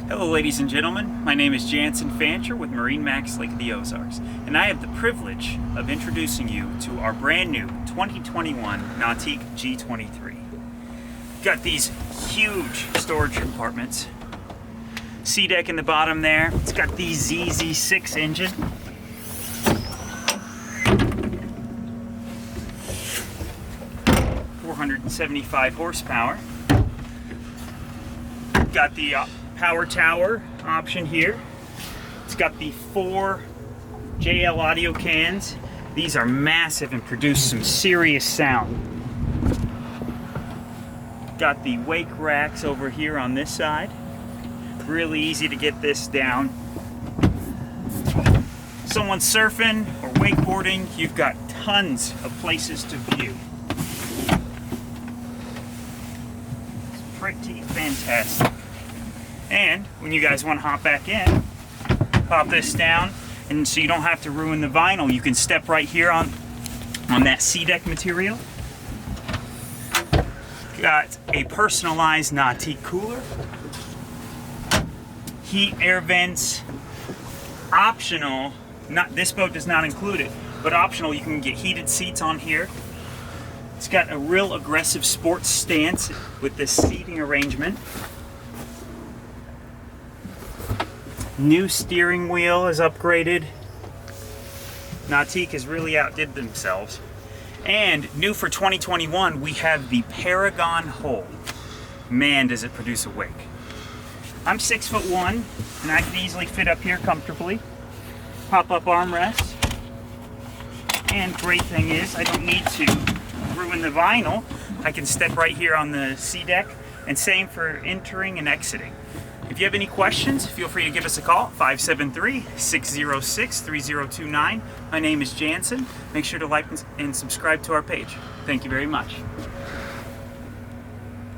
Hello ladies and gentlemen, my name is Jansen Fancher with MarineMax Lake Ozark, and I have the privilege of introducing you to our brand new 2021 Nautique G23. Got these huge storage compartments, sea deck in the bottom there. It's got the ZZ6 engine. .475 horsepower. Got the power tower option here. It's got the 4 JL audio cans. These are massive and produce some serious sound. Got the wake racks over here on this side. Really easy to get this down. Someone surfing or wakeboarding, you've got tons of places to view. It's pretty fantastic. And when you guys want to hop back in, pop this down, and so you don't have to ruin the vinyl, you can step right here on that sea deck material. Got a personalized Nautique cooler, heat, air vents, optional. This boat does not include it, but optional, you can get heated seats on here. It's got a real aggressive sports stance with this seating arrangement. New steering wheel is upgraded. Nautique has really outdid themselves. And new for 2021, we have the Paragon hull. Man, does it produce a wake. I'm 6'1", and I can easily fit up here comfortably. Pop-up armrest. And great thing is, I don't need to ruin the vinyl. I can step right here on the sea deck, and same for entering and exiting. If you have any questions, feel free to give us a call, 573-606-3029. My name is Jansen. Make sure to like and subscribe to our page. Thank you very much.